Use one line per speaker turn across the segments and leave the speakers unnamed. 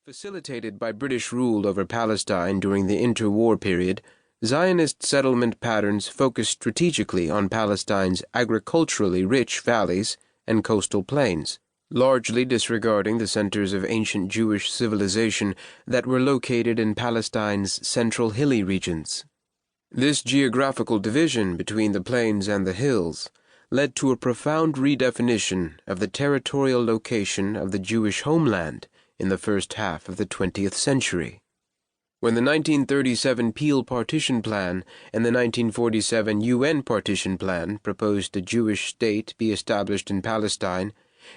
Facilitated by British rule over Palestine during the interwar period, Zionist settlement patterns focused strategically on Palestine's agriculturally rich valleys and coastal plains, largely disregarding the centers of ancient Jewish civilization that were located in Palestine's central hilly regions. This geographical division between the plains and the hills led to a profound redefinition of the territorial location of the Jewish homeland in the first half of the 20th century. When the 1937 Peel Partition Plan and the 1947 UN Partition Plan proposed a Jewish state be established in Palestine,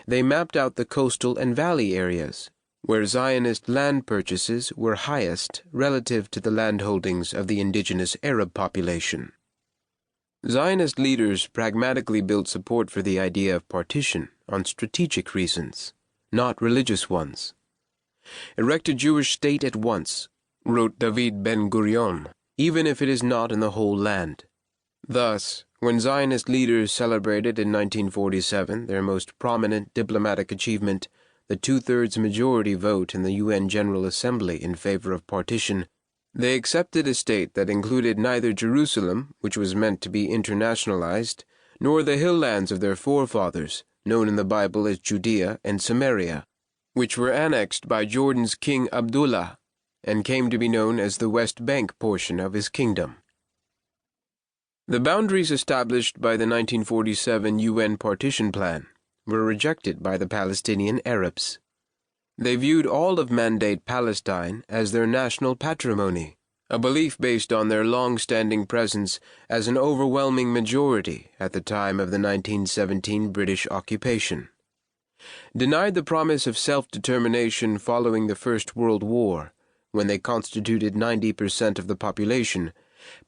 they mapped out the coastal and valley areas, where Zionist land purchases were highest relative to the landholdings of the indigenous Arab population. Zionist leaders pragmatically built support for the idea of partition on strategic reasons, not religious ones. "Erect a Jewish state at once," wrote David Ben-Gurion, "even if it is not in the whole land." Thus, when Zionist leaders celebrated in 1947 their most prominent diplomatic achievement, the two-thirds majority vote in the UN General Assembly in favor of partition, they accepted a state that included neither Jerusalem, which was meant to be internationalized, nor the hill lands of their forefathers, known in the Bible as Judea and Samaria, which were annexed by Jordan's King Abdullah and came to be known as the West Bank portion of his kingdom. The boundaries established by the 1947 UN Partition Plan were rejected by the Palestinian Arabs. They viewed all of Mandate Palestine as their national patrimony, a belief based on their long-standing presence as an overwhelming majority at the time of the 1917 British occupation. Denied the promise of self-determination following the First World War, when they constituted 90% of the population,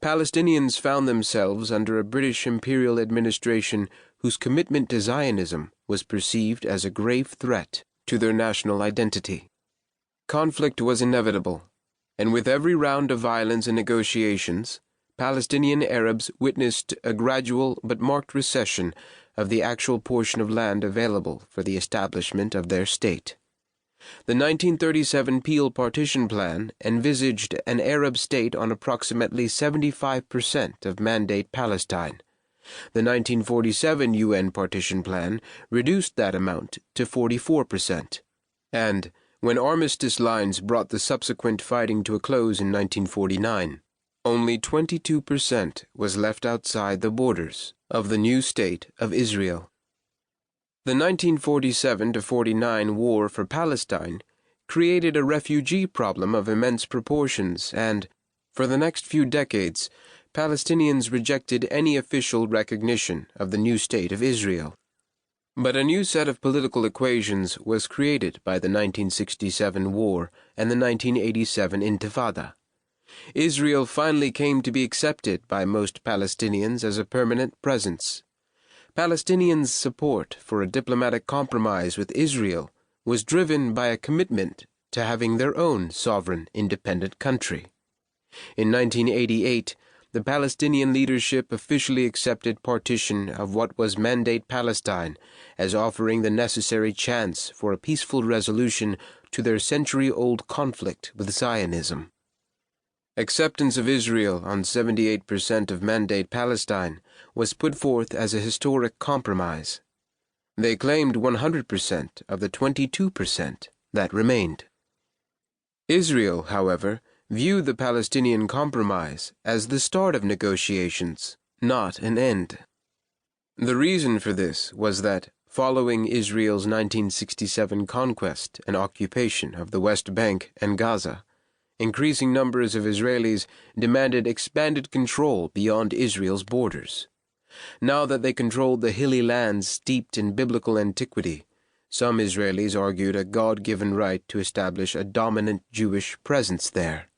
Palestinians found themselves under a British imperial administration whose commitment to Zionism was perceived as a grave threat to their national identity. Conflict was inevitable, and with every round of violence and negotiations, Palestinian Arabs witnessed a gradual but marked recession of the actual portion of land available for the establishment of their state. The 1937 Peel Partition Plan envisaged an Arab state on approximately 75% of Mandate Palestine. The 1947 UN Partition Plan reduced that amount to 44%. And, when armistice lines brought the subsequent fighting to a close in 1949, only 22% was left outside the borders of the new state of Israel. The 1947-49 war for Palestine created a refugee problem of immense proportions and, for the next few decades, Palestinians rejected any official recognition of the new state of Israel. But a new set of political equations was created by the 1967 war and the 1987 Intifada. Israel finally came to be accepted by most Palestinians as a permanent presence. Palestinians' support for a diplomatic compromise with Israel was driven by a commitment to having their own sovereign, independent country. In 1988, the Palestinian leadership officially accepted partition of what was Mandate Palestine as offering the necessary chance for a peaceful resolution to their century-old conflict with Zionism. Acceptance of Israel on 78% of Mandate Palestine was put forth as a historic compromise. They claimed 100% of the 22% that remained. Israel, however, viewed the Palestinian compromise as the start of negotiations, not an end. The reason for this was that, following Israel's 1967 conquest and occupation of the West Bank and Gaza, increasing numbers of Israelis demanded expanded control beyond Israel's borders. Now that they controlled the hilly lands steeped in biblical antiquity, some Israelis argued a God-given right to establish a dominant Jewish presence there.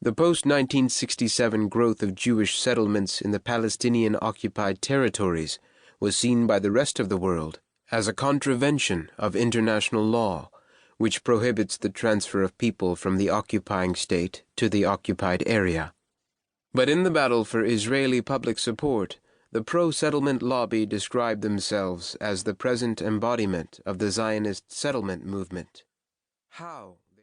The post-1967 growth of Jewish settlements in the Palestinian-occupied territories was seen by the rest of the world as a contravention of international law, which prohibits the transfer of people from the occupying state to the occupied area. But in the battle for Israeli public support, the pro-settlement lobby described themselves as the present embodiment of the Zionist settlement movement. How